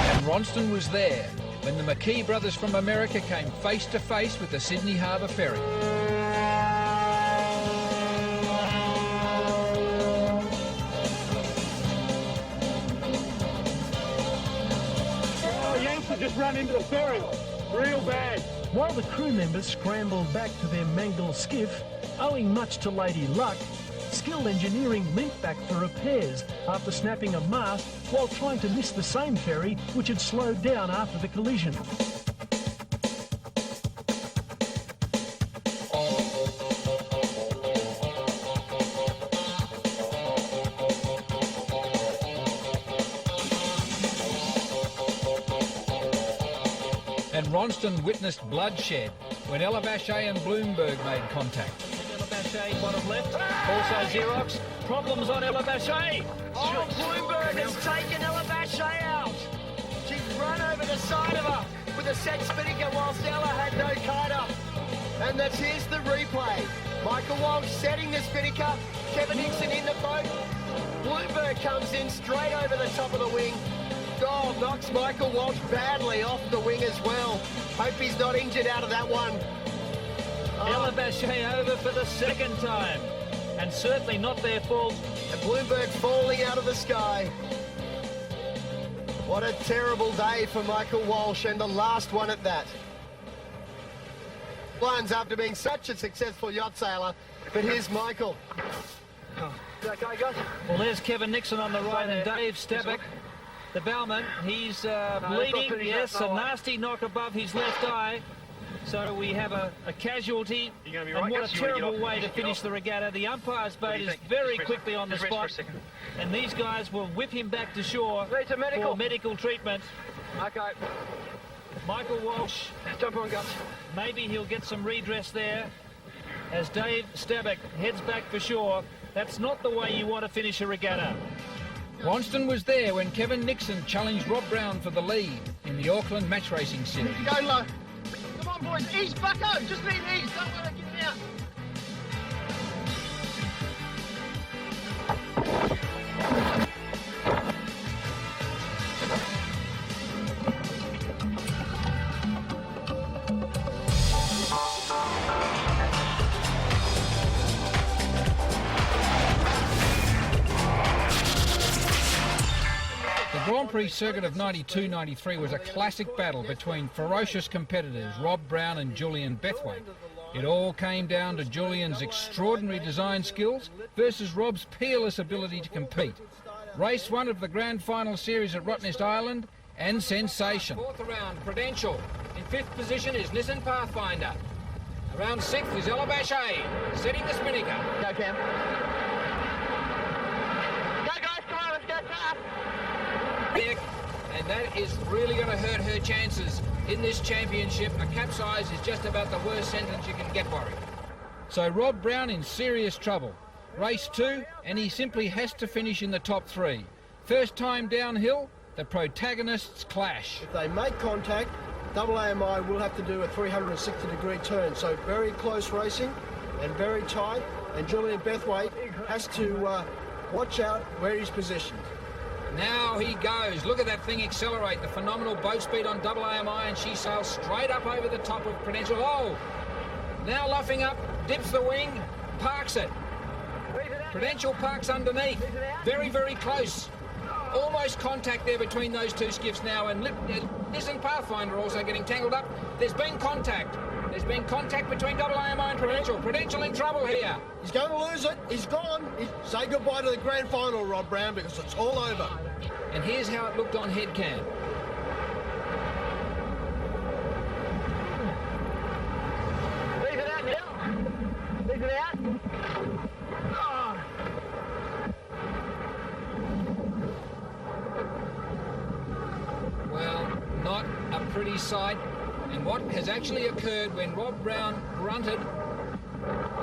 And Ronston was there when the McKee brothers from America came face to face with the Sydney Harbour ferry. Oh, Yankster just ran into the ferry. Real bad. While the crew members scrambled back to their mangled skiff, owing much to Lady Luck, skilled engineering limped back for repairs after snapping a mast while trying to miss the same ferry which had slowed down after the collision. And Ronston witnessed bloodshed when Elabashay and Bloomberg made contact. Elabashay, bottom left, also Xerox. Problems on Elabashay. Oh, Bloomberg has taken Elabashay out. She's run over the side of her with a set spinnaker whilst Ella had no kite up. And here's the replay. Michael Walsh setting the spinnaker. Kevin Nixon in the boat. Bloomberg comes in straight over the top of the wing. Oh, knocks Michael Walsh badly off the wing as well. Hope he's not injured out of that one. Elabashay over for the second time. And certainly not their fault. And Bloomberg falling out of the sky. What a terrible day for Michael Walsh, and the last one at that. Ones after being such a successful yacht sailor, but here's Michael. Oh. Well, there's Kevin Nixon on the right and Dave Stabak, the bowman. He's bleeding. Yes, a nasty knock above his left eye. So we have a casualty, and what a terrible way to finish the regatta. The umpire's boat is very quickly on the spot, and these guys will whip him back to shore for medical treatment. Okay. Michael Walsh, jump on, guts. Maybe he'll get some redress there as Dave Stabak heads back for shore. That's not the way you want to finish a regatta. Ronston was there when Kevin Nixon challenged Rob Brown for the lead in the Auckland match racing series. Go low. Come on, boys. Ease, bucko. Just need ease. Don't want to get out. The Grand Prix circuit of 92-93 was a classic battle between ferocious competitors Rob Brown and Julian Bethwaite. It all came down to Julian's extraordinary design skills versus Rob's peerless ability to compete. Race 1 of the Grand Final series at Rottnest Island, and sensation. Fourth round, Prudential. In fifth position is Nissan Pathfinder. Around sixth is Elabashay, setting the spinnaker. Go, Cam. Go, guys. Come on, let's go fast. And that is really going to hurt her chances in this championship. A capsize is just about the worst sentence you can get for him. So Rob Brown in serious trouble. Race 2, and he simply has to finish in the top 3. First time downhill, the protagonists clash. If they make contact, AMI will have to do a 360-degree turn. So very close racing and very tight. And Julian Bethwaite has to watch out where he's positioned. Now he goes. Look at that thing accelerate. The phenomenal boat speed on AMI, and she sails straight up over the top of Prudential. Oh! Now luffing up, dips the wing, parks it. Prudential parks underneath. Very, very close. Almost contact there between those two skiffs now, and Nissan Pathfinder also getting tangled up. There's been contact. There's been contact between AMI and Prudential. Prudential in trouble here. He's going to lose it. He's gone. Say goodbye to the grand final, Rob Brown, because it's all over. And here's how it looked on head cam. Leave it out now. Leave it out. Oh. Well, not a pretty sight. And what has actually occurred when Rob Brown grunted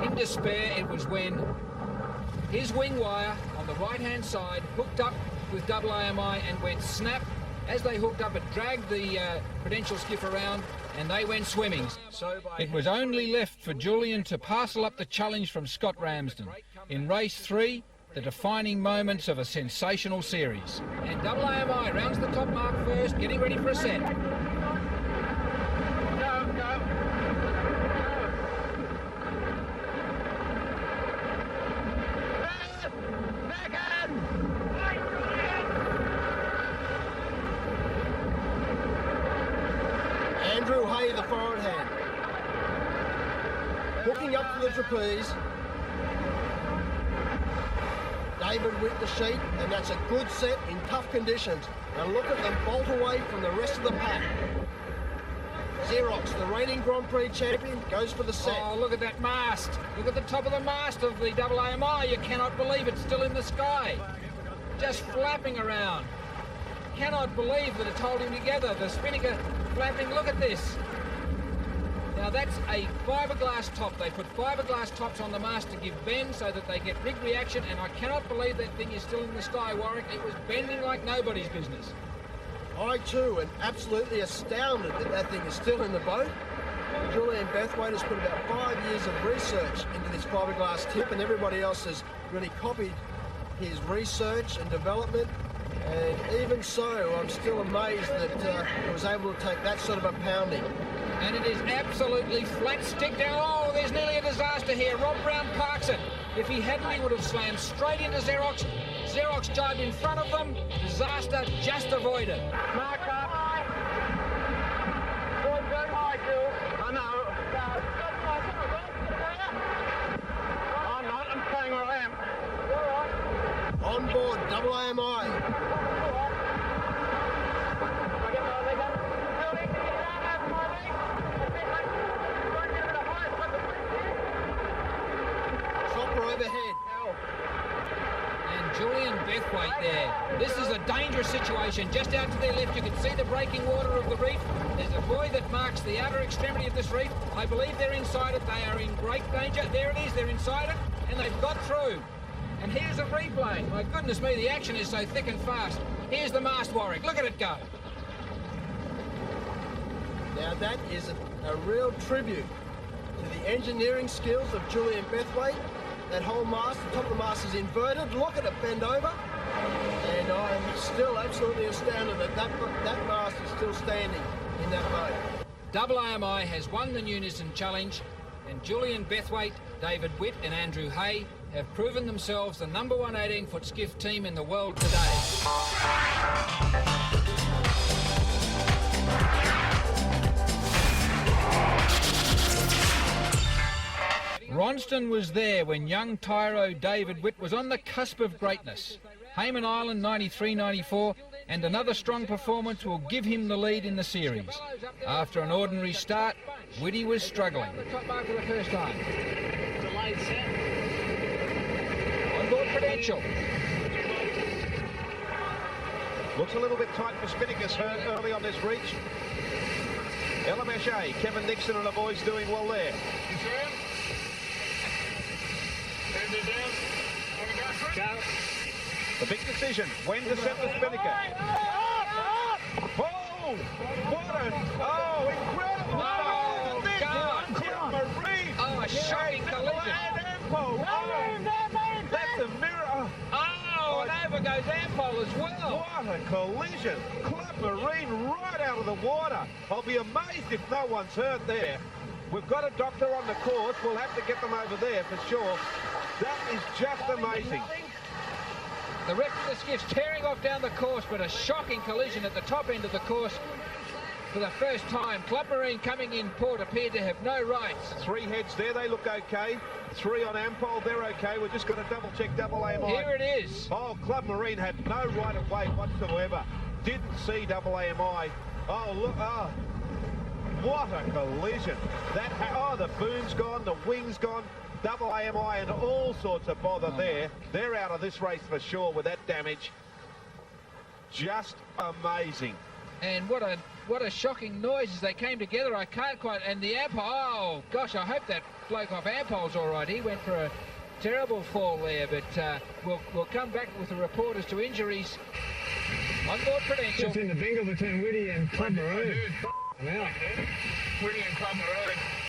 in despair, it was when his wing wire on the right-hand side hooked up with AMI and went snap. As they hooked up, it dragged the Prudential skiff around and they went swimming. It was only left for Julian to parcel up the challenge from Scott Ramsden. In race 3, the defining moments of a sensational series. And Double AMI rounds the top mark first, getting ready for a set. Andrew Hay, the forward hand. Hooking up to the trapeze. David with the sheet, and that's a good set in tough conditions. Now look at them bolt away from the rest of the pack. Xerox, the reigning Grand Prix champion, goes for the set. Oh, look at that mast. Look at the top of the mast of the Double AMI. You cannot believe it's still in the sky. Just flapping around. Cannot believe that it's holding together. The spinnaker flapping. Look at this. Now that's a fiberglass top. They put fiberglass tops on the mast to give bend so that they get rig reaction, and I cannot believe that thing is still in the sky, Warwick. It was bending like nobody's business. I too am absolutely astounded that that thing is still in the boat. Julian Bethwaite has put about 5 years of research into this fiberglass tip, and everybody else has really copied his research and development. And even so, I'm still amazed that it was able to take that sort of a pounding. And it is absolutely flat stick down. Oh, there's nearly a disaster here. Rob Brown parks it. If he hadn't, he would have slammed straight into Xerox. Xerox dived in front of them. Disaster just avoided. Mark up. Very high, Phil. I know. I'm not. I'm staying where I am. On board, Double AMI. Chopper overhead. And Julian Bethwaite there. This is a dangerous situation. Just out to their left, you can see the breaking water of the reef. There's a buoy that marks the outer extremity of this reef. I believe they're inside it. They are in great danger. There it is. They're inside it, and they've got through. And here's a replay. My goodness me, the action is so thick and fast. Here's the mast, Warwick. Look at it go. Now that is a real tribute to the engineering skills of Julian Bethwaite. That whole mast, the top of the mast is inverted. Look at it bend over. And I'm still absolutely astounded that that mast is still standing in that boat. Double AMI has won the Unison Challenge, and Julian Bethwaite, David Witt and Andrew Hay have proven themselves the number one 18-foot skiff team in the world today. Ronston was there when young tyro David Witt was on the cusp of greatness. Hayman Island 93-94, and another strong performance will give him the lead in the series. After an ordinary start, Whitty was struggling. The top mark for the first time. Delayed set. On board Prudential. Looks a little bit tight for Spinnakers early on this reach. LMSA, Kevin Nixon and the boys doing well there. The big decision, when to set the Spinnaker. Oh, what a, oh, incredible. Oh, God. Marine. Oh, a shocking collision. That's a mirror. Oh, and over goes Ampol as well. What a collision. Club Marine right out of the water. I'll be amazed if no one's hurt there. We've got a doctor on the course. We'll have to get them over there for sure. That is just amazing. The rest of the skiff's tearing off down the course, but a shocking collision at the top end of the course for the first time. Club Marine coming in port appeared to have no rights. Three heads there, they look okay. Three on Ampol, they're okay. We're just going to double check Double AMI. Here it is. Oh, Club Marine had no right of way whatsoever. Didn't see Double AMI. Oh, look, oh. What a collision. Oh, the boom's gone, the wing's gone. Double AMI and all sorts of bother there. They're out of this race for sure with that damage. Just amazing. And what a shocking noise as they came together. I can't quite, and the Ampol, oh gosh, I hope that bloke off Ampol's all right. He went for a terrible fall there, but we'll come back with a report as to injuries. On board Prudential. It's in the bingo between Whitty and Club Marine. Whitty and Club Marine.